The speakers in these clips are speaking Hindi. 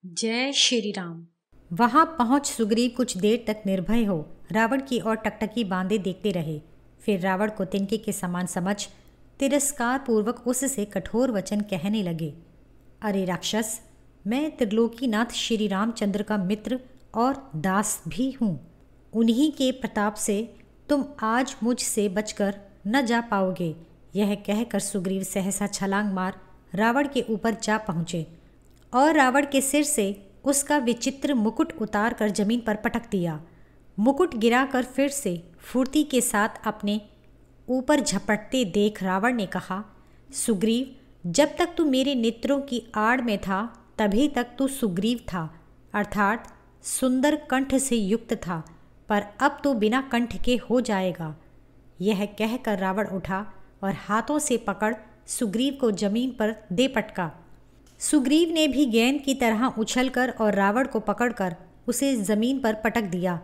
जय श्री राम। वहां पहुंच सुग्रीव कुछ देर तक निर्भय हो रावण की ओर टकटकी बांधे देखते रहे। फिर रावण को तिनके के समान समझ तिरस्कार पूर्वक उससे कठोर वचन कहने लगे। अरे राक्षस, मैं त्रिलोकीनाथ श्री रामचंद्र का मित्र और दास भी हूँ। उन्हीं के प्रताप से तुम आज मुझसे बचकर न जा पाओगे। यह कहकर सुग्रीव सहसा छलांग मार रावण के ऊपर जा पहुँचे और रावण के सिर से उसका विचित्र मुकुट उतार कर जमीन पर पटक दिया। मुकुट गिराकर फिर से फुर्ती के साथ अपने ऊपर झपटते देख रावण ने कहा, सुग्रीव, जब तक तू मेरे नेत्रों की आड़ में था तभी तक तू सुग्रीव था, अर्थात सुंदर कंठ से युक्त था, पर अब तू बिना कंठ के हो जाएगा। यह कहकर रावण उठा और हाथों से पकड़ सुग्रीव को जमीन पर दे पटका। सुग्रीव ने भी गेंद की तरह उछलकर और रावण को पकड़कर उसे जमीन पर पटक दिया।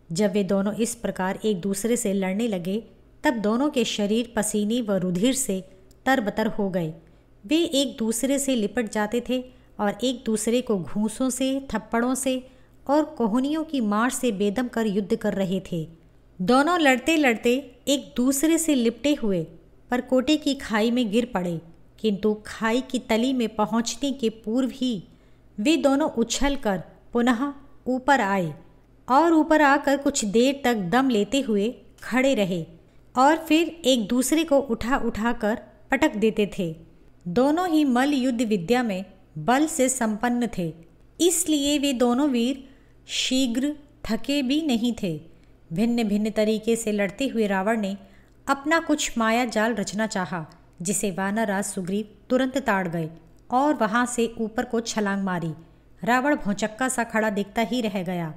जब वे दोनों इस प्रकार एक दूसरे से लड़ने लगे तब दोनों के शरीर पसीने व रुधिर से तरबतर हो गए। वे एक दूसरे से लिपट जाते थे और एक दूसरे को घूंसों से, थप्पड़ों से और कोहनियों की मार से बेदम कर युद्ध कर रहे थे। दोनों लड़ते लड़ते एक दूसरे से लिपटे हुए परकोटे की खाई में गिर पड़े, किंतु खाई की तली में पहुंचने के पूर्व ही वे दोनों उछलकर पुनः ऊपर आए और ऊपर आकर कुछ देर तक दम लेते हुए खड़े रहे और फिर एक दूसरे को उठा उठा कर पटक देते थे। दोनों ही मल्ल युद्ध विद्या में बल से संपन्न थे, इसलिए वे दोनों वीर शीघ्र थके भी नहीं थे। भिन्न भिन्न तरीके से लड़ते हुए रावण ने अपना कुछ माया जाल रचना चाहा, जिसे वानरराज सुग्रीव तुरंत ताड़ गए और वहां से ऊपर को छलांग मारी। रावण भौचक्का सा खड़ा दिखता ही रह गया।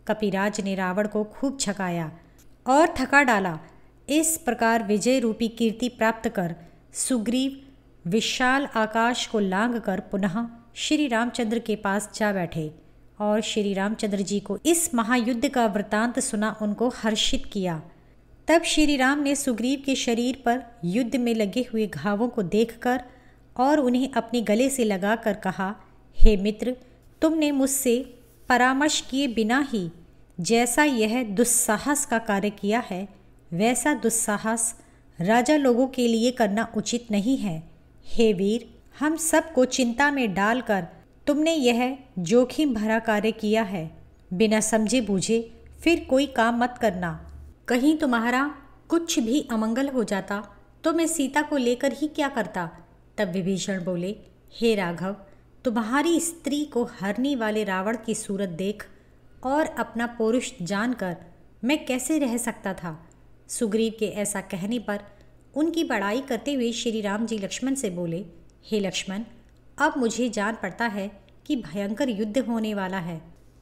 कपिराज ने रावण को खूब छकाया और थका डाला। इस प्रकार विजय रूपी कीर्ति प्राप्त कर सुग्रीव विशाल आकाश को लांघ कर पुनः श्री रामचंद्र के पास जा बैठे और श्री रामचंद्र जी को इस महायुद्ध का वृतांत सुना उनको हर्षित किया। तब श्री राम ने सुग्रीव के शरीर पर युद्ध में लगे हुए घावों को देखकर और उन्हें अपने गले से लगाकर कहा, हे मित्र, तुमने मुझसे परामर्श किए बिना ही जैसा यह दुस्साहस का कार्य किया है, वैसा दुस्साहस राजा लोगों के लिए करना उचित नहीं है। हे वीर, हम सबको चिंता में डालकर तुमने यह जोखिम भरा कार्य किया है। बिना समझे बूझे फिर कोई काम मत करना। कहीं तुम्हारा कुछ भी अमंगल हो जाता तो मैं सीता को लेकर ही क्या करता। तब विभीषण बोले, हे राघव, तुम्हारी स्त्री को हरने वाले रावण की सूरत देख और अपना पौरुष जानकर मैं कैसे रह सकता था। सुग्रीव के ऐसा कहने पर उनकी बड़ाई करते हुए श्री राम जी लक्ष्मण से बोले, हे लक्ष्मण, अब मुझे जान पड़ता है कि भयंकर युद्ध होने वाला है,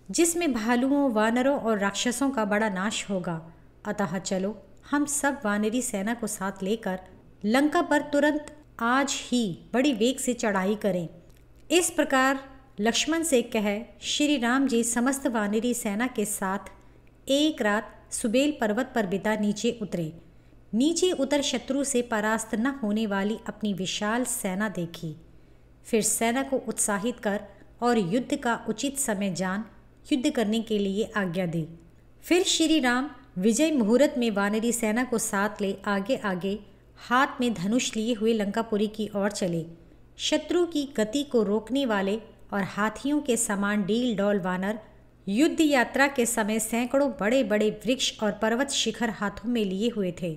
जिसमें भालुओं, वानरों और राक्षसों का बड़ा नाश होगा। अतः चलो हम सब वानरी सेना को साथ लेकर लंका पर तुरंत आज ही बड़ी वेग से चढ़ाई करें। इस प्रकार लक्ष्मण से कह श्री राम जी समस्त वानरी सेना के साथ एक रात सुबेल पर्वत पर बिता नीचे उतरे। नीचे उतर शत्रु से परास्त न होने वाली अपनी विशाल सेना देखी। फिर सेना को उत्साहित कर और युद्ध का उचित समय जान युद्ध करने के लिए आज्ञा दी। फिर श्री राम विजय मुहूर्त में वानरी सेना को साथ ले आगे आगे हाथ में धनुष लिए हुए लंकापुरी की ओर चले। शत्रु की गति को रोकने वाले और हाथियों के समान डील डौल वानर युद्ध यात्रा के समय सैकड़ों बड़े बड़े वृक्ष और पर्वत शिखर हाथों में लिए हुए थे।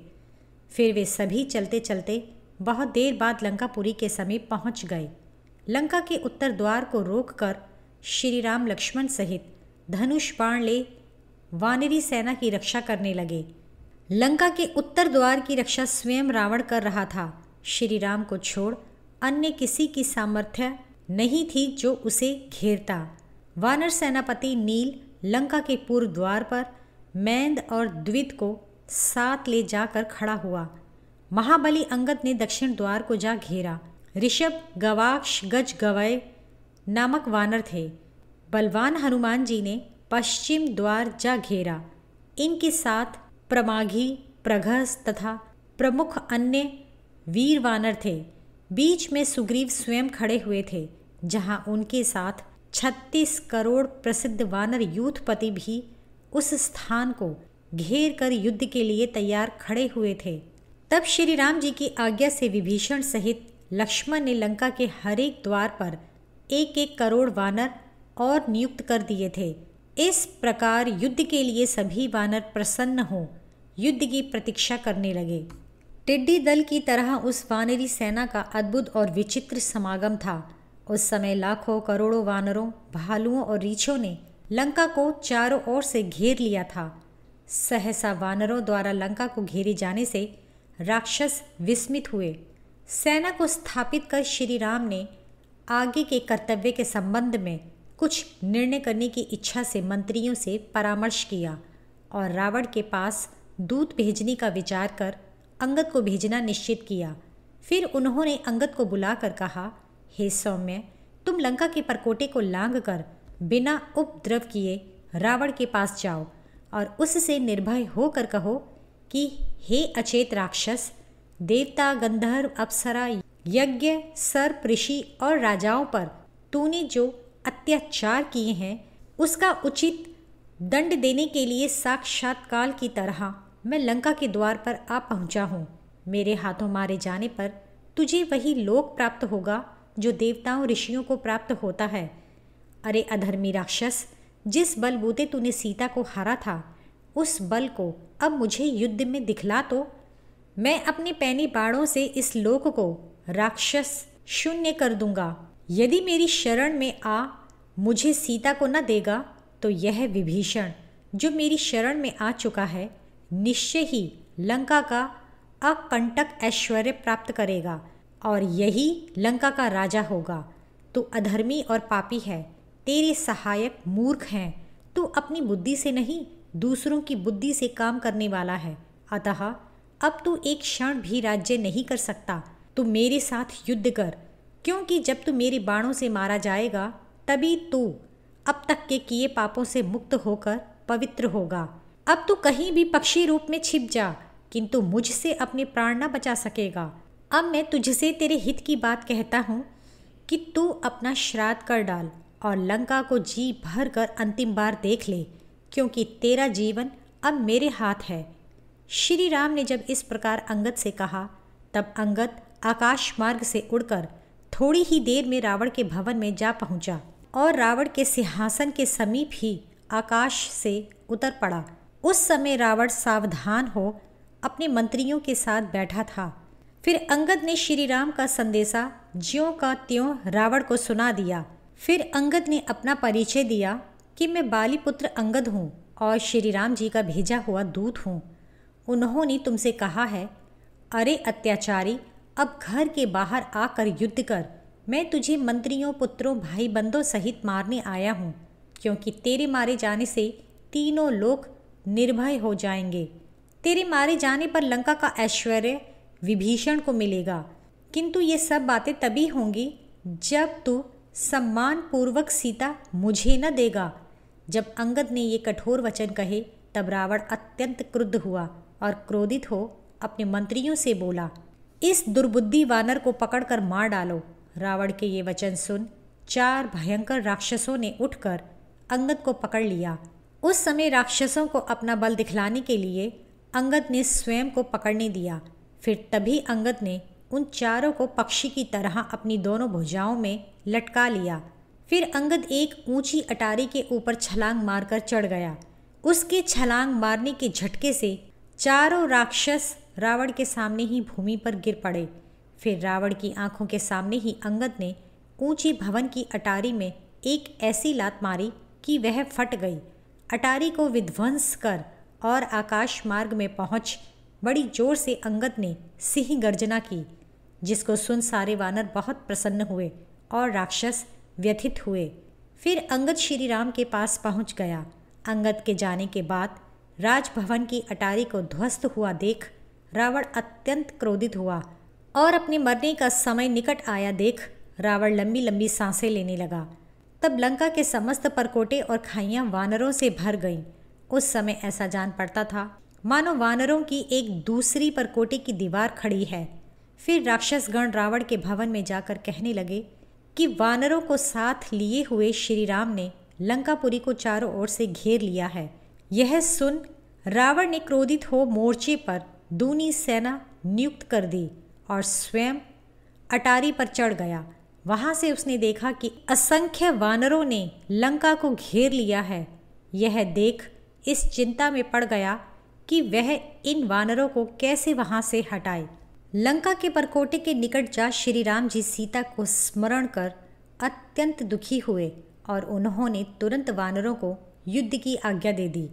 फिर वे सभी चलते चलते बहुत देर बाद लंकापुरी के समीप पहुंच गए। लंका के उत्तर द्वार को रोककर श्री राम लक्ष्मण सहित धनुष बाण ले वानरी सेना की रक्षा करने लगे। लंका के उत्तर द्वार की रक्षा स्वयं रावण कर रहा था। श्री राम को छोड़ अन्य किसी की सामर्थ्य नहीं थी जो उसे घेरता। वानर सेनापति नील लंका के पूर्व द्वार पर मैंद और द्वित को साथ ले जाकर खड़ा हुआ। महाबली अंगद ने दक्षिण द्वार को जा घेरा। ऋषभ, गवाक्ष, गज, गवय नामक वानर थे। बलवान हनुमान जी ने पश्चिम द्वार जा घेरा। इनके साथ प्रमाघी, प्रघस तथा प्रमुख अन्य वीर वानर थे। बीच में सुग्रीव स्वयं खड़े हुए थे, जहां उनके साथ 36 करोड़ प्रसिद्ध वानर यूथपति भी उस स्थान को घेर कर युद्ध के लिए तैयार खड़े हुए थे। तब श्री राम जी की आज्ञा से विभीषण सहित लक्ष्मण ने लंका के हर एक द्वार पर 1-1 करोड़ वानर और नियुक्त कर दिए थे। इस प्रकार युद्ध के लिए सभी वानर प्रसन्न हो युद्ध की प्रतीक्षा करने लगे। टिड्डी दल की तरह उस वानरी सेना का अद्भुत और विचित्र समागम था। उस समय लाखों करोड़ों वानरों, भालुओं और रीछों ने लंका को चारों ओर से घेर लिया था। सहसा वानरों द्वारा लंका को घेरे जाने से राक्षस विस्मित हुए। सेना को स्थापित कर श्री राम ने आगे के कर्तव्य के संबंध में कुछ निर्णय करने की इच्छा से मंत्रियों से परामर्श किया और रावण के पास दूत भेजने का विचार कर अंगद को भेजना निश्चित किया। फिर उन्होंने अंगद को बुलाकर कहा, हे सौम्य, तुम लंका के परकोटे को लांघ कर बिना उपद्रव किए रावण के पास जाओ और उससे निर्भय होकर कहो कि हे अचेत राक्षस, देवता, गंधर्व, अप्सरा, यज्ञ, सर्प, ऋषि और राजाओं पर तूने जो अत्याचार किए हैं उसका उचित दंड देने के लिए साक्षात काल की तरह मैं लंका के द्वार पर आ पहुंचा हूँ। मेरे हाथों मारे जाने पर तुझे वही लोक प्राप्त होगा जो देवताओं ऋषियों को प्राप्त होता है। अरे अधर्मी राक्षस, जिस बलबूते तूने सीता को हारा था उस बल को अब मुझे युद्ध में दिखला तो मैं अपने पैनी बाणों से इस लोक को राक्षस शून्य कर दूंगा। यदि मेरी शरण में आ मुझे सीता को न देगा तो यह विभीषण जो मेरी शरण में आ चुका है निश्चय ही लंका का अकंटक ऐश्वर्य प्राप्त करेगा और यही लंका का राजा होगा। तू अधर्मी और पापी है, तेरे सहायक मूर्ख हैं, तू अपनी बुद्धि से नहीं दूसरों की बुद्धि से काम करने वाला है। अतः अब तू एक क्षण भी राज्य नहीं कर सकता। तू मेरे साथ युद्ध कर, क्योंकि जब तू मेरे बाणों से मारा जाएगा तभी तू अब तक के किए पापों से मुक्त होकर पवित्र होगा। अब तू कहीं भी पक्षी रूप में छिप जा, किंतु मुझसे अपने प्राण न बचा सकेगा। अब मैं तुझसे तेरे हित की बात कहता हूँ कि तू अपना श्राद्ध कर डाल और लंका को जी भर कर अंतिम बार देख ले, क्योंकि तेरा जीवन अब मेरे हाथ है। श्री राम ने जब इस प्रकार अंगद से कहा तब अंगद आकाश मार्ग से उड़कर थोड़ी ही देर में रावण के भवन में जा पहुंचा और रावण के सिंहासन के समीप ही आकाश से उतर पड़ा। उस समय रावण सावधान हो अपने मंत्रियों के साथ बैठा था। फिर अंगद ने श्री राम का संदेशा ज्यों का त्यों रावण को सुना दिया। फिर अंगद ने अपना परिचय दिया कि मैं बाली पुत्र अंगद हूँ और श्री राम जी का भेजा हुआ दूत हूँ। उन्होंने तुमसे कहा है, अरे अत्याचारी, अब घर के बाहर आकर युद्ध कर। मैं तुझे मंत्रियों, पुत्रों, भाई बंधों सहित मारने आया हूँ, क्योंकि तेरे मारे जाने से तीनों लोग निर्भय हो जाएंगे। तेरे मारे जाने पर लंका का ऐश्वर्य विभीषण को मिलेगा, किंतु ये सब बातें तभी होंगी जब तू सम्मान पूर्वक सीता मुझे न देगा। जब अंगद ने ये कठोर वचन कहे तब रावण अत्यंत क्रुद्ध हुआ और क्रोधित हो अपने मंत्रियों से बोला, इस दुर्बुद्धि वानर को पकड़कर मार डालो। रावण के ये वचन सुन 4 भयंकर राक्षसों ने उठकर अंगद को पकड़ लिया। उस समय राक्षसों को अपना बल दिखलाने के लिए अंगद ने स्वयं को पकड़ने दिया। फिर तभी अंगद ने उन चारों को पक्षी की तरह अपनी दोनों भुजाओं में लटका लिया। फिर अंगद एक ऊंची अटारी के ऊपर छलांग मारकर चढ़ गया। उसके छलांग मारने के झटके से चारों राक्षस रावण के सामने ही भूमि पर गिर पड़े। फिर रावण की आंखों के सामने ही अंगद ने ऊंची भवन की अटारी में एक ऐसी लात मारी कि वह फट गई। अटारी को विध्वंस कर और आकाश मार्ग में पहुंच बड़ी जोर से अंगद ने सिंह गर्जना की, जिसको सुन सारे वानर बहुत प्रसन्न हुए और राक्षस व्यथित हुए। फिर अंगद श्री राम के पास पहुंच गया। अंगद के जाने के बाद राजभवन की अटारी को ध्वस्त हुआ देख रावण अत्यंत क्रोधित हुआ और अपने मरने का समय निकट आया देख रावण लंबी लंबी सांसें लेने लगा। तब लंका के समस्त परकोटे और खाइयाँ वानरों से भर गईं। उस समय ऐसा जान पड़ता था मानो वानरों की एक दूसरी परकोटे की दीवार खड़ी है। फिर राक्षसगण रावण के भवन में जाकर कहने लगे कि वानरों को साथ लिए हुए श्री राम ने लंकापुरी को चारों ओर से घेर लिया है। यह सुन रावण ने क्रोधित हो मोर्चे पर दूनी सेना नियुक्त कर दी और स्वयं अटारी पर चढ़ गया। वहां से उसने देखा कि असंख्य वानरों ने लंका को घेर लिया है। यह देख इस चिंता में पड़ गया कि वह इन वानरों को कैसे वहां से हटाए। लंका के परकोटे के निकट जा श्री राम जी सीता को स्मरण कर अत्यंत दुखी हुए और उन्होंने तुरंत वानरों को युद्ध की आज्ञा दे दी।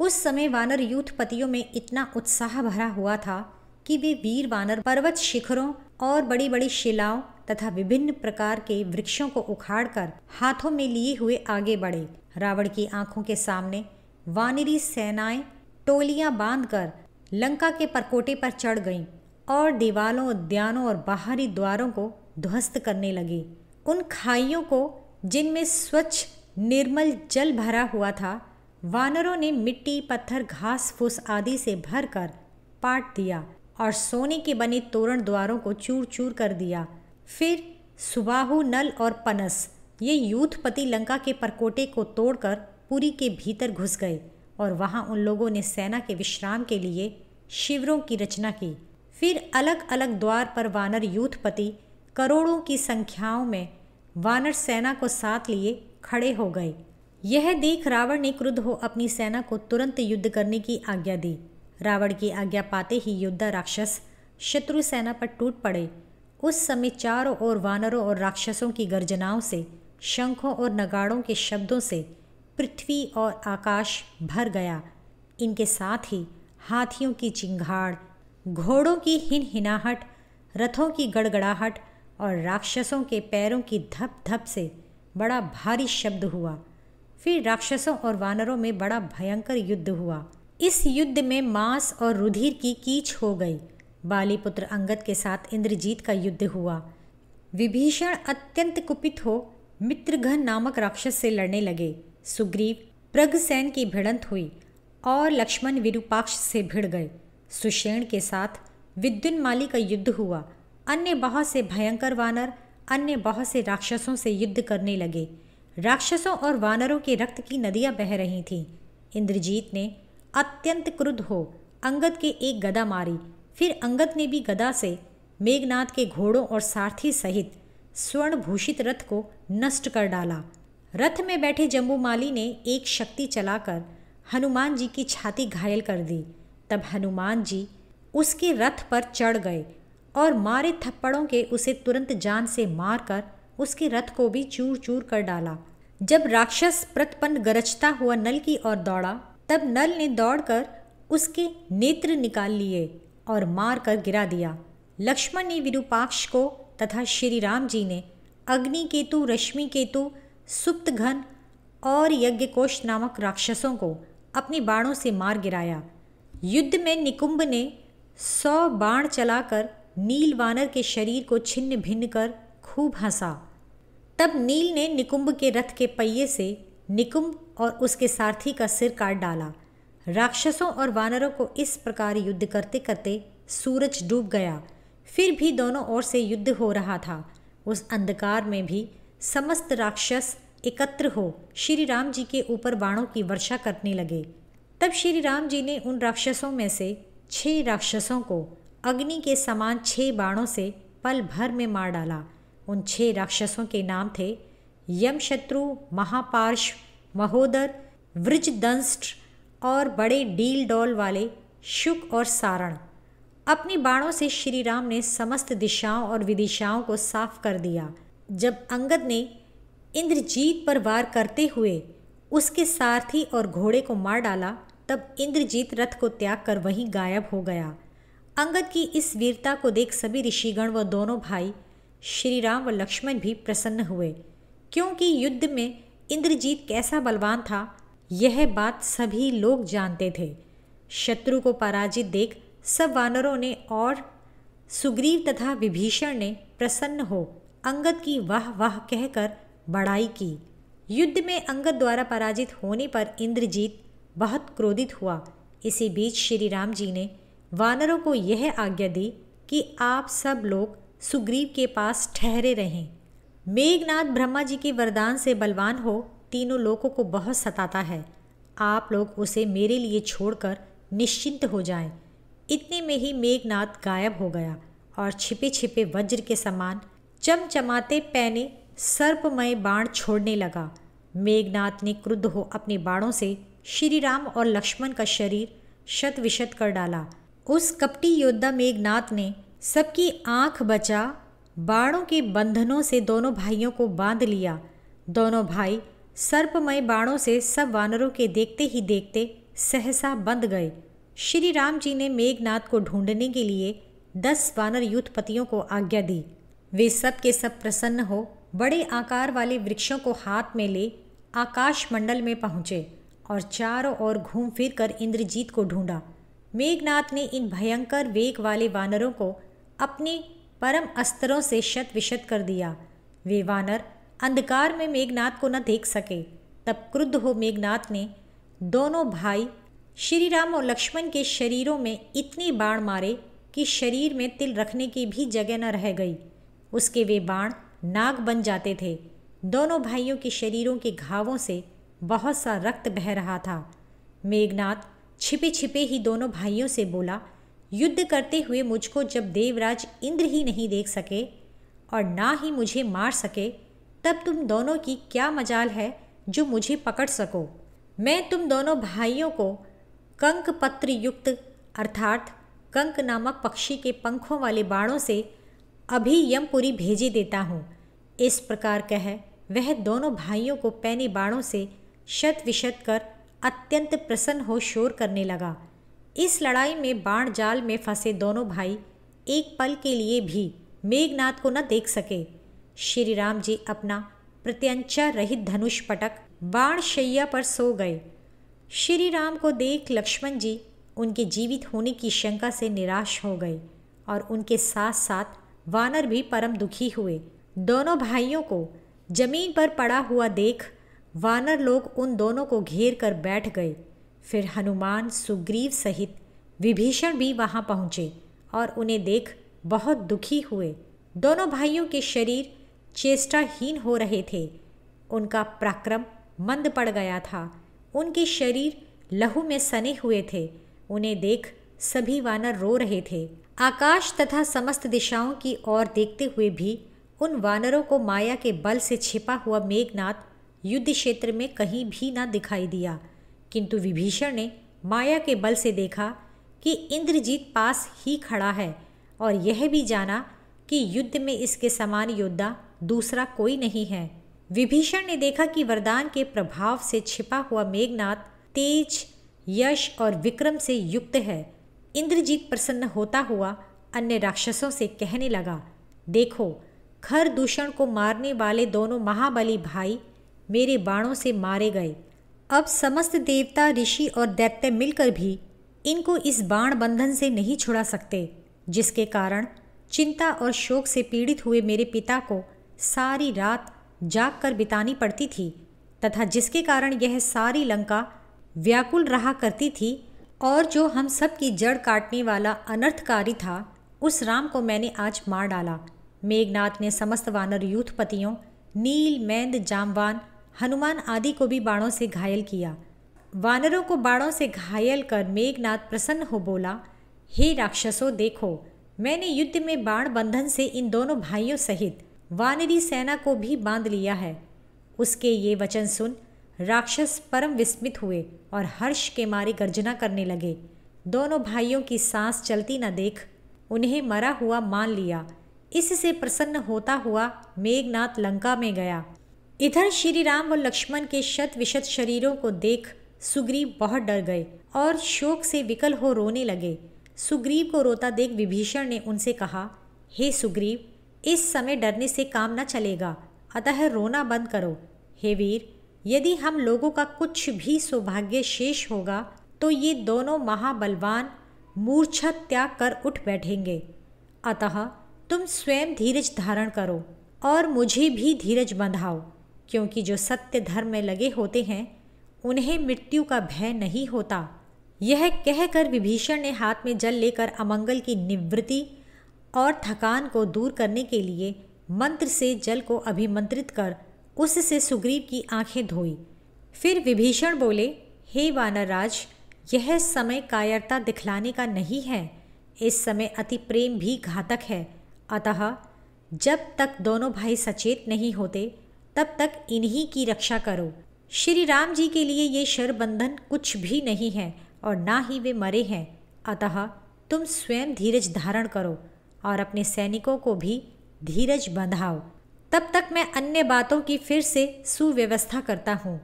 उस समय वानर यूथपतियों में इतना उत्साह भरा हुआ था कि वे वीर वानर पर्वत शिखरों और बड़ी बड़ी शिलाओं तथा विभिन्न प्रकार के वृक्षों को उखाड़कर हाथों में लिए हुए आगे बढ़े। रावण की आंखों के सामने वानरी सेनाएं टोलियां बांधकर लंका के परकोटे पर चढ़ गईं और दीवालों, उद्यानों और बाहरी द्वारों को ध्वस्त करने लगी। उन खाइयों को जिनमें स्वच्छ निर्मल जल भरा हुआ था, वानरों ने मिट्टी, पत्थर, घास फूस आदि से भरकर पाट दिया और सोने के बने तोरण द्वारों को चूर चूर कर दिया। फिर सुबाहु, नल और पनस ये यूथपति लंका के परकोटे को तोड़कर पुरी के भीतर घुस गए और वहां उन लोगों ने सेना के विश्राम के लिए शिविरों की रचना की। फिर अलग अलग द्वार पर वानर यूथपति करोड़ों की संख्याओं में वानर सेना को साथ लिए खड़े हो गए। यह देख रावण ने क्रुद्ध हो अपनी सेना को तुरंत युद्ध करने की आज्ञा दी। रावण की आज्ञा पाते ही योद्धा राक्षस शत्रु सेना पर टूट पड़े। उस समय चारों ओर वानरों और राक्षसों की गर्जनाओं से, शंखों और नगाड़ों के शब्दों से पृथ्वी और आकाश भर गया। इनके साथ ही हाथियों की चिंगाड़, घोड़ों की हिनहिनाहट, रथों की गड़गड़ाहट और राक्षसों के पैरों की धप धप से बड़ा भारी शब्द हुआ। फिर राक्षसों और वानरों में बड़ा भयंकर युद्ध हुआ। इस युद्ध में मांस और रुधिर की कीच हो गई। बालीपुत्र अंगद के साथ इंद्रजीत का युद्ध हुआ। विभीषण अत्यंत कुपित हो मित्रघन नामक राक्षस से लड़ने लगे। सुग्रीव प्रगसेन की भिड़ंत हुई और लक्ष्मण विरूपाक्ष से भिड़ गए। सुषेण के साथ विद्युन्माली का युद्ध हुआ। अन्य बहुत से भयंकर वानर अन्य बहुत से राक्षसों से युद्ध करने लगे। राक्षसों और वानरों के रक्त की नदियां बह रही थीं। इंद्रजीत ने अत्यंत क्रुद्ध हो अंगद के एक गदा मारी। फिर अंगद ने भी गदा से मेघनाद के घोड़ों और सारथी सहित स्वर्ण भूषित रथ को नष्ट कर डाला। रथ में बैठे जम्बूमाली ने एक शक्ति चलाकर हनुमान जी की छाती घायल कर दी। तब हनुमान जी उसके रथ पर चढ़ गए और मारे थप्पड़ों के उसे तुरंत जान से मारकर उसके रथ को भी चूर चूर कर डाला। जब राक्षस प्रतपन गरजता हुआ नल की ओर दौड़ा, तब नल ने दौड़कर उसके नेत्र निकाल लिए और मार कर गिरा दिया। लक्ष्मण ने विरूपाक्ष को तथा श्री राम जी ने अग्निकेतु, रश्मिकेतु, सुप्तघन और यज्ञकोश नामक राक्षसों को अपने बाणों से मार गिराया। युद्ध में निकुंभ ने 100 बाण चलाकर नील वानर के शरीर को छिन्न भिन्न कर खूब हंसा। तब नील ने निकुंभ के रथ के पहिए से निकुंभ और उसके सारथी का सिर काट डाला। राक्षसों और वानरों को इस प्रकार युद्ध करते करते सूरज डूब गया। फिर भी दोनों ओर से युद्ध हो रहा था। उस अंधकार में भी समस्त राक्षस एकत्र हो श्री राम जी के ऊपर बाणों की वर्षा करने लगे। तब श्री राम जी ने उन राक्षसों में से 6 राक्षसों को अग्नि के समान 6 बाणों से पल भर में मार डाला। उन 6 राक्षसों के नाम थे यमशत्रु, महापार्श्व, महोदर, वृजदंष्ट्र और बड़े डील डोल वाले शुक और सारण। अपने बाणों से श्री राम ने समस्त दिशाओं और विदिशाओं को साफ कर दिया। जब अंगद ने इंद्रजीत पर वार करते हुए उसके सारथी और घोड़े को मार डाला, तब इंद्रजीत रथ को त्याग कर वहीं गायब हो गया। अंगद की इस वीरता को देख सभी ऋषिगण व दोनों भाई श्री राम व लक्ष्मण भी प्रसन्न हुए, क्योंकि युद्ध में इंद्रजीत कैसा बलवान था यह बात सभी लोग जानते थे। शत्रु को पराजित देख सब वानरों ने और सुग्रीव तथा विभीषण ने प्रसन्न हो अंगद की वाह वाह कहकर बड़ाई की। युद्ध में अंगद द्वारा पराजित होने पर इंद्रजीत बहुत क्रोधित हुआ। इसी बीच श्री राम जी ने वानरों को यह आज्ञा दी कि आप सब लोग सुग्रीव के पास ठहरे रहें। मेघनाथ ब्रह्मा जी के वरदान से बलवान हो तीनों लोगों को बहुत सताता है। आप लोग उसे मेरे लिए छोड़कर निश्चिंत हो जाएं। इतने में ही मेघनाथ गायब हो गया और छिपे छिपे वज्र के समान चमचमाते पैने सर्पमय बाण छोड़ने लगा। मेघनाथ ने क्रुद्ध हो अपने बाणों से श्री राम और लक्ष्मण का शरीर शत विशत कर डाला। उस कपटी योद्धा मेघनाथ ने सबकी आंख बचा बाणों के बंधनों से दोनों भाइयों को बांध लिया। दोनों भाई सर्पमय बाणों से सब वानरों के देखते ही देखते सहसा बंध गए। श्री राम जी ने मेघनाथ को ढूंढने के लिए 10 वानर यूथपतियों को आज्ञा दी। वे सब के सब प्रसन्न हो बड़े आकार वाले वृक्षों को हाथ में ले आकाश मंडल में पहुँचे और चारों ओर घूम फिर कर इंद्रजीत को ढूंढा। मेघनाथ ने इन भयंकर वेग वाले वानरों को अपने परम अस्त्रों से शत विशत कर दिया। वे वानर अंधकार में मेघनाथ को न देख सके। तब क्रुद्ध हो मेघनाथ ने दोनों भाई श्री राम और लक्ष्मण के शरीरों में इतने बाण मारे कि शरीर में तिल रखने की भी जगह न रह गई। उसके वे बाण नाग बन जाते थे। दोनों भाइयों के शरीरों के घावों से बहुत सा रक्त बह रहा था। मेघनाथ छिपे छिपे ही दोनों भाइयों से बोला, युद्ध करते हुए मुझको जब देवराज इंद्र ही नहीं देख सके और ना ही मुझे मार सके, तब तुम दोनों की क्या मजाल है जो मुझे पकड़ सको। मैं तुम दोनों भाइयों को कंक पत्र युक्त अर्थात कंक नामक पक्षी के पंखों वाले बाणों से अभी यमपुरी भेजे देता हूँ। इस प्रकार कह वह दोनों भाइयों को पैने बाणों से शत विशत कर अत्यंत प्रसन्न हो शोर करने लगा। इस लड़ाई में बाण जाल में फंसे दोनों भाई एक पल के लिए भी मेघनाथ को न देख सके। श्री राम जी अपना प्रत्यंचा रहित धनुष पटक बाण शैया पर सो गए। श्री राम को देख लक्ष्मण जी उनके जीवित होने की शंका से निराश हो गए और उनके साथ साथ वानर भी परम दुखी हुए। दोनों भाइयों को जमीन पर पड़ा हुआ देख वानर लोग उन दोनों को घेर कर बैठ गए। फिर हनुमान सुग्रीव सहित विभीषण भी वहां पहुँचे और उन्हें देख बहुत दुखी हुए। दोनों भाइयों के शरीर चेष्टाहीन हो रहे थे। उनका पराक्रम मंद पड़ गया था। उनके शरीर लहू में सने हुए थे। उन्हें देख सभी वानर रो रहे थे। आकाश तथा समस्त दिशाओं की ओर देखते हुए भी उन वानरों को माया के बल से छिपा हुआ मेघनाथ युद्ध क्षेत्र में कहीं भी न दिखाई दिया। किंतु विभीषण ने माया के बल से देखा कि इंद्रजीत पास ही खड़ा है और यह भी जाना कि युद्ध में इसके समान योद्धा दूसरा कोई नहीं है। विभीषण ने देखा कि वरदान के प्रभाव से छिपा हुआ मेघनाथ तेज, यश और विक्रम से युक्त है। इंद्रजीत प्रसन्न होता हुआ अन्य राक्षसों से कहने लगा, देखो खर दूषण को मारने वाले दोनों महाबली भाई मेरे बाणों से मारे गए। अब समस्त देवता, ऋषि और दैत्य मिलकर भी इनको इस बाण बंधन से नहीं छुड़ा सकते, जिसके कारण चिंता और शोक से पीड़ित हुए मेरे पिता को सारी रात जाग कर बितानी पड़ती थी तथा जिसके कारण यह सारी लंका व्याकुल रहा करती थी और जो हम सब की जड़ काटने वाला अनर्थकारी था, उस राम को मैंने आज मार डाला। मेघनाथ ने समस्त वानर यूथपतियों, नील, मैंद, जामवान, हनुमान आदि को भी बाणों से घायल किया। वानरों को बाणों से घायल कर मेघनाथ प्रसन्न हो बोला, हे राक्षसों, देखो मैंने युद्ध में बाण बंधन से इन दोनों भाइयों सहित वानरी सेना को भी बांध लिया है। उसके ये वचन सुन राक्षस परम विस्मित हुए और हर्ष के मारे गर्जना करने लगे। दोनों भाइयों की सांस चलती न देख उन्हें मरा हुआ मान लिया। इससे प्रसन्न होता हुआ मेघनाथ लंका में गया। इधर श्री राम व लक्ष्मण के शत विशत शरीरों को देख सुग्रीव बहुत डर गए और शोक से विकल हो रोने लगे। सुग्रीव को रोता देख विभीषण ने उनसे कहा, हे सुग्रीव, इस समय डरने से काम न चलेगा, अतः रोना बंद करो। हे वीर, यदि हम लोगों का कुछ भी सौभाग्य शेष होगा तो ये दोनों महाबलवान मूर्छा त्याग कर उठ बैठेंगे। अतः तुम स्वयं धीरज धारण करो और मुझे भी धीरज बंधाओ, क्योंकि जो सत्य धर्म में लगे होते हैं उन्हें मृत्यु का भय नहीं होता। यह कहकर विभीषण ने हाथ में जल लेकर अमंगल की निवृत्ति और थकान को दूर करने के लिए मंत्र से जल को अभिमंत्रित कर उससे सुग्रीव की आंखें धोई। फिर विभीषण बोले, हे वानरराज, यह समय कायरता दिखलाने का नहीं है। इस समय अति प्रेम भी घातक है। अतः जब तक दोनों भाई सचेत नहीं होते तब तक इन्हीं की रक्षा करो। श्री राम जी के लिए ये शरबंधन कुछ भी नहीं है और ना ही वे मरे हैं। अतः तुम स्वयं धीरज धारण करो और अपने सैनिकों को भी धीरज बंधाओ। तब तक मैं अन्य बातों की फिर से सुव्यवस्था करता हूँ।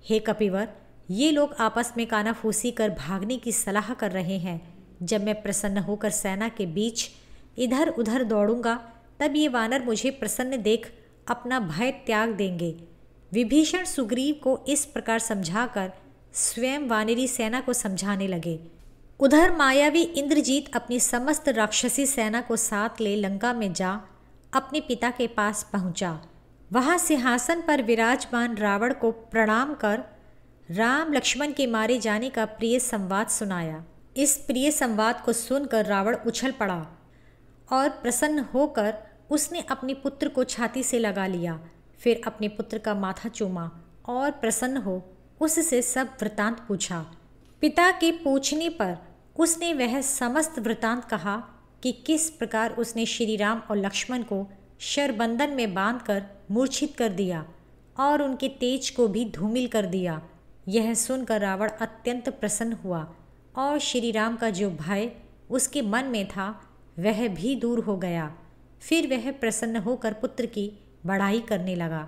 हे कपिवर, ये लोग आपस में कानाफूसी कर भागने की सलाह कर रहे हैं। जब मैं प्रसन्न होकर सेना के बीच इधर उधर दौड़ूंगा तब ये वानर मुझे प्रसन्न देख अपना भय त्याग देंगे। विभीषण सुग्रीव को इस प्रकार समझाकर स्वयं वानरी सेना को समझाने लगे। उधर मायावी इंद्रजीत अपनी समस्त राक्षसी सेना को साथ ले लंका में जा अपने पिता के पास पहुंचा। वहां सिंहासन पर विराजमान रावण को प्रणाम कर राम लक्ष्मण के मारे जाने का प्रिय संवाद सुनाया। इस प्रिय संवाद को सुनकर रावण उछल पड़ा और प्रसन्न होकर उसने अपने पुत्र को छाती से लगा लिया। फिर अपने पुत्र का माथा चूमा और प्रसन्न हो उससे सब वृतांत पूछा। पिता के पूछने पर उसने वह समस्त वृतांत कहा कि किस प्रकार उसने श्री राम और लक्ष्मण को शरबंधन में बांधकर मूर्छित कर दिया और उनके तेज को भी धूमिल कर दिया। यह सुनकर रावण अत्यंत प्रसन्न हुआ और श्री राम का जो भय उसके मन में था वह भी दूर हो गया। फिर वह प्रसन्न होकर पुत्र की बड़ाई करने लगा।